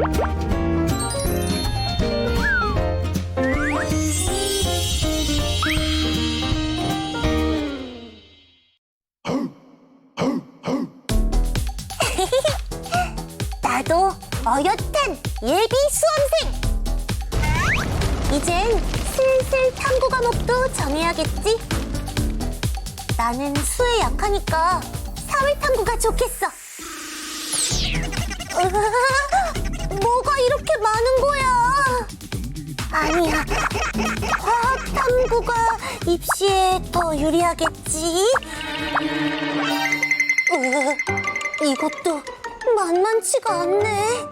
나도 어엿한 예비 수험생! 이젠 슬슬 탐구 과목도 정해야겠지? 나는 수에 약하니까 사회 탐구가 좋겠어. 뭐가 이렇게 많은 거야? 아니야, 과학 탐구가 입시에 더 유리하겠지? 이것도 만만치가 않네.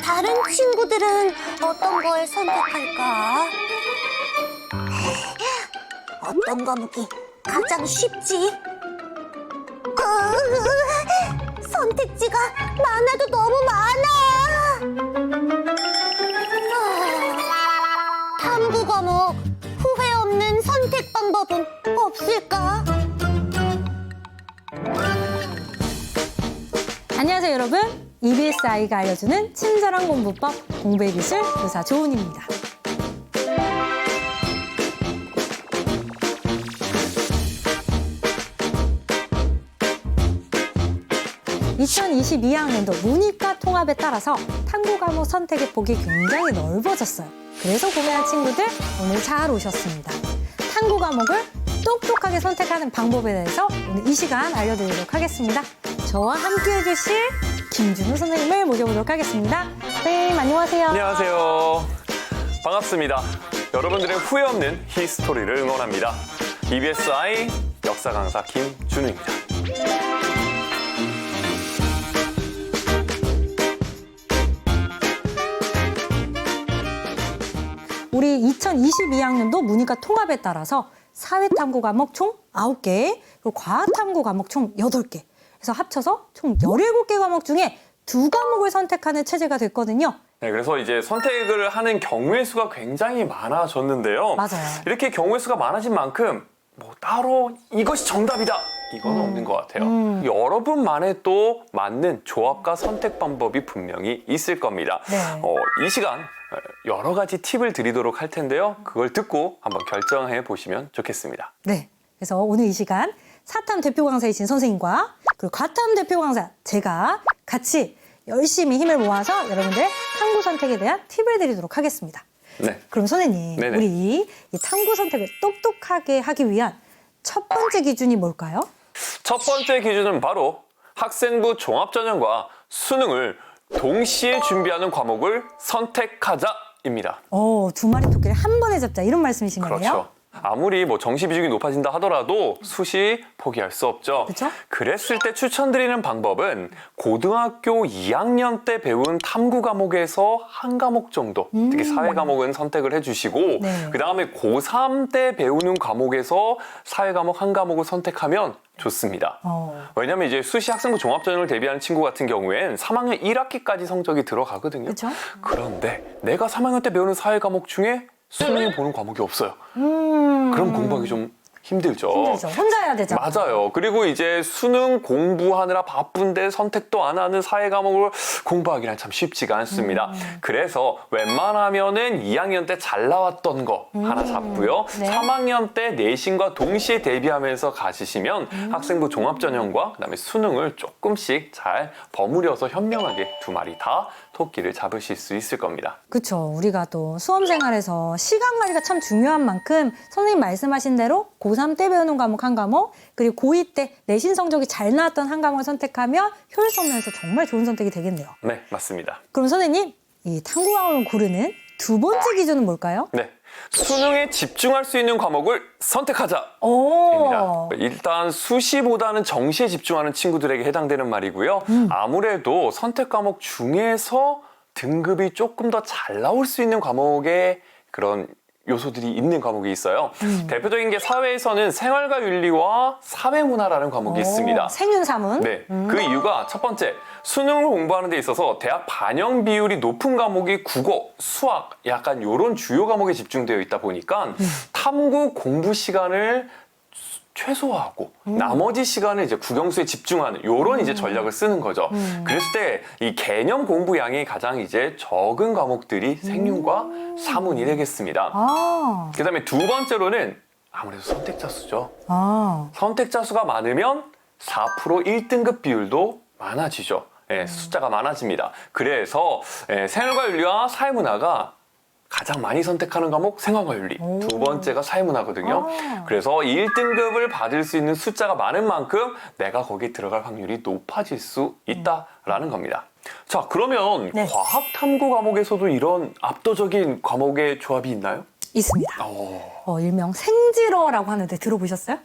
다른 친구들은 어떤 걸 선택할까? 어떤 과목이 가장 쉽지? 선택지가 많아도 너무 많아. 탐구 과목 후회 없는 선택 방법은 없을까? 안녕하세요 여러분, EBS 아이가 알려주는 친절한 공부법 공부의 기술 교사 조은입니다. (2022학년도) 문이과 통합에 따라서 탐구 과목 선택의 폭이 굉장히 넓어졌어요. 그래서 구매한 친구들 오늘 잘 오셨습니다. 탐구 과목을 똑똑하게 선택하는 방법에 대해서 오늘 이 시간 알려드리도록 하겠습니다. 저와 함께 해주실 김준우 선생님을 모셔보도록 하겠습니다. 선생님 안녕하세요. 안녕하세요. 반갑습니다. 여러분들의 후회 없는 히스토리를 응원합니다. EBS 아이 역사 강사 김준우입니다. 우리 2022학년도 문이과 통합에 따라서 사회탐구 과목 총 9개, 그리고 과학탐구 과목 총 8개. 그래서 합쳐서 총 17개 과목 중에 2과목을 선택하는 체제가 됐거든요. 네, 그래서 이제 선택을 하는 경우의 수가 굉장히 많아졌는데요. 맞아요. 이렇게 경우의 수가 많아진 만큼 뭐 따로 이것이 정답이다 이건 없는 것 같아요. 여러분만의 또 맞는 조합과 선택 방법이 분명히 있을 겁니다. 네. 이 시간 여러 가지 팁을 드리도록 할 텐데요. 그걸 듣고 한번 결정해 보시면 좋겠습니다. 네. 그래서 오늘 이 시간 사탐 대표 강사이신 선생님과 그리고 과탐 대표 강사 제가 같이 열심히 힘을 모아서 여러분들의 탐구 선택에 대한 팁을 드리도록 하겠습니다. 네. 그럼 선생님, 네네. 우리 이 탐구 선택을 똑똑하게 하기 위한 첫 번째 기준이 뭘까요? 첫 번째 기준은 바로 학생부 종합전형과 수능을 동시에 준비하는 과목을 선택하자입니다. 두 마리 토끼를 한 번에 잡자 이런 말씀이신 거네요? 그렇죠. 아무리 뭐 정시 비중이 높아진다 하더라도 수시 포기할 수 없죠. 그렇죠? 그랬을 때 추천드리는 방법은 고등학교 2학년 때 배운 탐구 과목에서 한 과목 정도, 특히 사회 과목은 선택을 해주시고 네. 그 다음에 고3 때 배우는 과목에서 사회 과목 한 과목을 선택하면 좋습니다. 왜냐면 이제 수시 학생부 종합전형을 대비하는 친구 같은 경우엔 3학년 1학기까지 성적이 들어가거든요. 그쵸? 그런데 내가 3학년 때 배우는 사회 과목 중에 수능에 보는 과목이 없어요. 그럼 공부하기 좀 힘들죠. 힘들죠. 혼자 해야 되죠. 맞아요. 그리고 이제 수능 공부하느라 바쁜데 선택도 안 하는 사회 과목을 공부하기란 참 쉽지가 않습니다. 그래서 웬만하면은 2학년 때 잘 나왔던 거 하나 잡고요. 네. 3학년 때 내신과 동시에 대비하면서 가시면 학생부 종합전형과 그다음에 수능을 조금씩 잘 버무려서 현명하게 두 마리 다 토끼를 잡으실 수 있을 겁니다. 그렇죠. 우리가 또 수험 생활에서 시간 관리가 참 중요한 만큼 선생님 말씀하신 대로 고3 때 배우는 과목 한 과목, 그리고 고2 때 내신 성적이 잘 나왔던 한 과목을 선택하면 효율성 면에서 정말 좋은 선택이 되겠네요. 네, 맞습니다. 그럼 선생님, 이 탐구 과목을 고르는 두 번째 기준은 뭘까요? 네, 수능에 집중할 수 있는 과목을 선택하자. 오. 일단 수시보다는 정시에 집중하는 친구들에게 해당되는 말이고요. 아무래도 선택 과목 중에서 등급이 조금 더 잘 나올 수 있는 과목의 그런 요소들이 있는 과목이 있어요. 대표적인 게 사회에서는 생활과 윤리와 사회문화라는 과목이 있습니다. 생윤사문. 네, 그 이유가 첫 번째, 수능을 공부하는 데 있어서 대학 반영 비율이 높은 과목이 국어, 수학, 약간 이런 주요 과목에 집중되어 있다 보니까 탐구 공부 시간을 최소화하고 나머지 시간을 이제 국영수에 집중하는 이런 이제 전략을 쓰는 거죠. 그랬을 때 이 개념 공부량이 가장 이제 적은 과목들이 생윤과 사문이 되겠습니다. 아, 그다음에 두 번째로는 아무래도 선택자 수죠. 아, 선택자 수가 많으면 4% 1등급 비율도 많아지죠. 예, 숫자가 많아집니다. 그래서 생활과 윤리와 사회문화가 가장 많이 선택하는 과목 생활과 윤리, 두 번째가 사회문화거든요. 그래서 이 1등급을 받을 수 있는 숫자가 많은 만큼 내가 거기 들어갈 확률이 높아질 수 있다라는 겁니다. 자, 그러면 네. 과학 탐구 과목에서도 이런 압도적인 과목의 조합이 있나요? 있습니다. 어, 일명 생지러라고 하는데 들어보셨어요?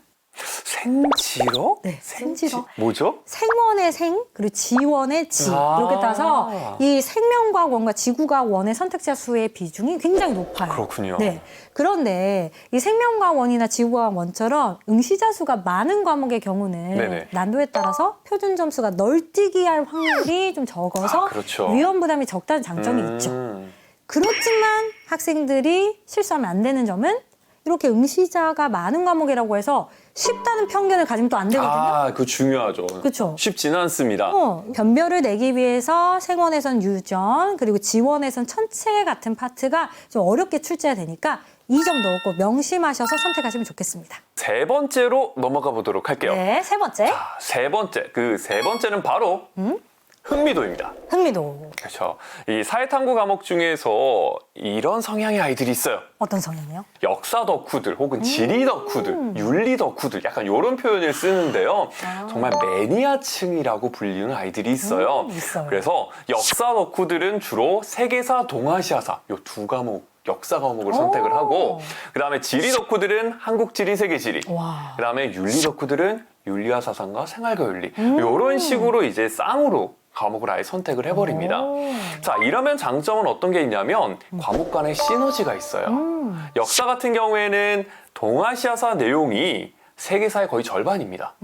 생지러? 네, 생지러. 뭐죠? 생원의 생, 그리고 지원의 지. 아. 이렇게 따서 이 생명과학원과 지구과학원의 선택자 수의 비중이 굉장히 높아요. 그렇군요. 네. 그런데 이 생명과학원이나 지구과학원처럼 응시자 수가 많은 과목의 경우는 네네. 난도에 따라서 표준 점수가 널뛰기 할 확률이 좀 적어서 그렇죠. 위험 부담이 적다는 장점이 있죠. 그렇지만 학생들이 실수하면 안 되는 점은 이렇게 응시자가 많은 과목이라고 해서 쉽다는 편견을 가지면 또 안 되거든요. 아, 그거 중요하죠. 그쵸? 쉽지는 않습니다. 변별을 내기 위해서 생원에선 유전, 그리고 지원에선 천체 같은 파트가 좀 어렵게 출제가 되니까 이 점도 꼭 명심하셔서 선택하시면 좋겠습니다. 세 번째로 넘어가 보도록 할게요. 네, 세 번째. 자, 세 번째. 그 세 번째는 바로 흥미도입니다. 흥미도. 그렇죠. 이 사회탐구 과목 중에서 이런 성향의 아이들이 있어요. 어떤 성향이요? 역사 덕후들 혹은 지리 덕후들, 윤리 덕후들 약간 이런 표현을 쓰는데요. 정말 매니아층이라고 불리는 아이들이 있어요. 있어요. 그래서 역사 덕후들은 주로 세계사, 동아시아사 이 두 과목 역사 과목을 선택을 하고 그다음에 지리 덕후들은 한국 지리, 세계 지리. 와. 그다음에 윤리 덕후들은 윤리와 사상과 생활과 윤리. 이런 식으로 이제 쌍으로 과목을 아예 선택을 해버립니다. 자, 이러면 장점은 어떤 게 있냐면 과목 간의 시너지가 있어요. 역사 같은 경우에는 동아시아사 내용이 세계사의 거의 절반입니다.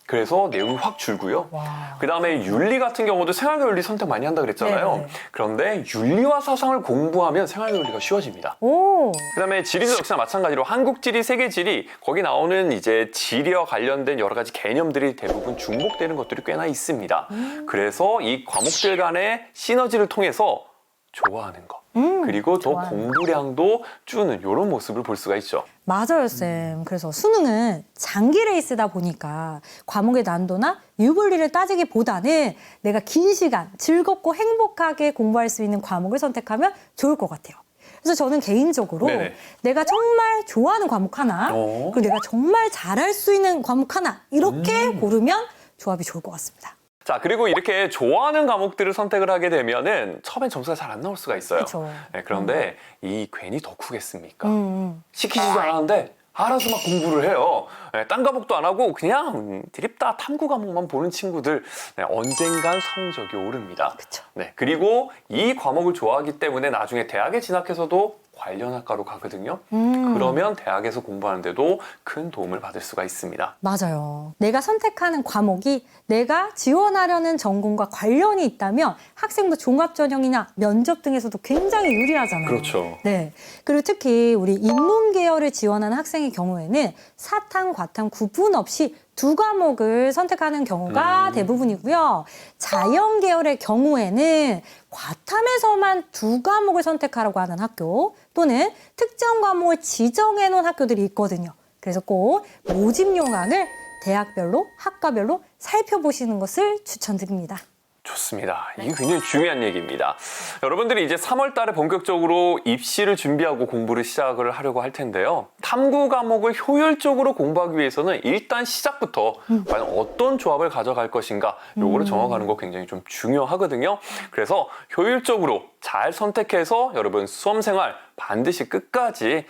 그래서 내용이 확 줄고요. 와. 그다음에 윤리 같은 경우도 생활과 윤리 선택 많이 한다 그랬잖아요. 네네. 그런데 윤리와 사상을 공부하면 생활과 윤리가 쉬워집니다. 오. 그다음에 지리도 역시나 마찬가지로 한국 지리, 세계 지리 거기 나오는 이제 지리와 관련된 여러 가지 개념들이 대부분 중복되는 것들이 꽤나 있습니다. 그래서 이 과목들 간의 시너지를 통해서 좋아하는 거 그리고 더 좋아하는 공부량도 주는 이런 모습을 볼 수가 있죠. 맞아요, 쌤. 그래서 수능은 장기 레이스다 보니까 과목의 난도나 유불리를 따지기보다는 내가 긴 시간 즐겁고 행복하게 공부할 수 있는 과목을 선택하면 좋을 것 같아요. 그래서 저는 개인적으로 네네. 내가 정말 좋아하는 과목 하나, 그리고 내가 정말 잘할 수 있는 과목 하나 이렇게 고르면 조합이 좋을 것 같습니다. 자, 그리고 이렇게 좋아하는 과목들을 선택을 하게 되면은 처음엔 점수가 잘 안 나올 수가 있어요. 그쵸. 네, 그런데 이 괜히 덕후겠습니까? 음. 시키지도 않았는데 알아서 막 공부를 해요. 네, 딴 과목도 안 하고 그냥 드립다 탐구 과목만 보는 친구들 네, 언젠간 성적이 오릅니다. 그쵸. 네, 그리고 이 과목을 좋아하기 때문에 나중에 대학에 진학해서도 관련 학과로 가거든요. 그러면 대학에서 공부하는데도 큰 도움을 받을 수가 있습니다. 맞아요. 내가 선택하는 과목이 내가 지원하려는 전공과 관련이 있다면 학생부 종합전형이나 면접 등에서도 굉장히 유리하잖아요. 그렇죠. 네. 그리고 특히 우리 인문 계열을 지원하는 학생의 경우에는 사탐, 과탐 구분 없이 두 과목을 선택하는 경우가 대부분이고요. 자연 계열의 경우에는 과탐에서만 두 과목을 선택하라고 하는 학교 또는 특정 과목을 지정해 놓은 학교들이 있거든요. 그래서 꼭 모집 요강을 대학별로, 학과별로 살펴보시는 것을 추천드립니다. 좋습니다. 이게 굉장히 중요한 얘기입니다. 여러분들이 이제 3월 달에 본격적으로 입시를 준비하고 공부를 시작을 하려고 할 텐데요. 탐구 과목을 효율적으로 공부하기 위해서는 일단 시작부터 과연 어떤 조합을 가져갈 것인가 요거를 정해가는 거 굉장히 좀 중요하거든요. 그래서 효율적으로 잘 선택해서 여러분 수험생활 반드시 끝까지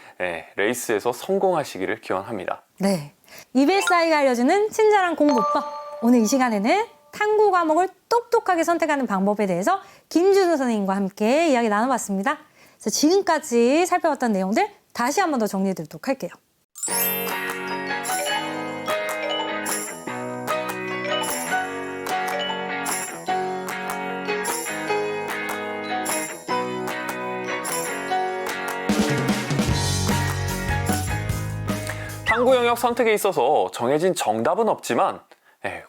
레이스에서 성공하시기를 기원합니다. 네. EBS-I가 알려주는 친절한 공부법. 오늘 이 시간에는 탐구 과목을 똑똑하게 선택하는 방법에 대해서 김준우 선생님과 함께 이야기 나눠봤습니다. 그래서 지금까지 살펴봤던 내용들 다시 한 번 더 정리해드리도록 할게요. 탐구 탐구 영역 선택에 있어서 정해진 정답은 없지만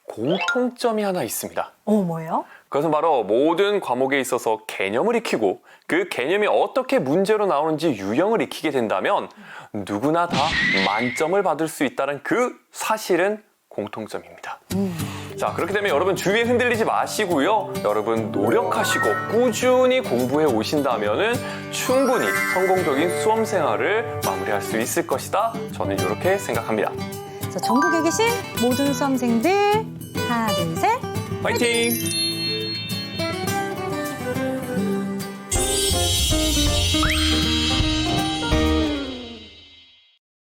공통점이 하나 있습니다. 뭐예요? 그것은 바로 모든 과목에 있어서 개념을 익히고 그 개념이 어떻게 문제로 나오는지 유형을 익히게 된다면 누구나 다 만점을 받을 수 있다는 그 사실은 공통점입니다. 자, 그렇기 때문에 여러분 주위에 흔들리지 마시고요. 여러분 노력하시고 꾸준히 공부해 오신다면은 충분히 성공적인 수험 생활을 마무리할 수 있을 것이다. 저는 이렇게 생각합니다. 자, 전국에 계신 모든 수험생들 하나 둘 셋 화이팅!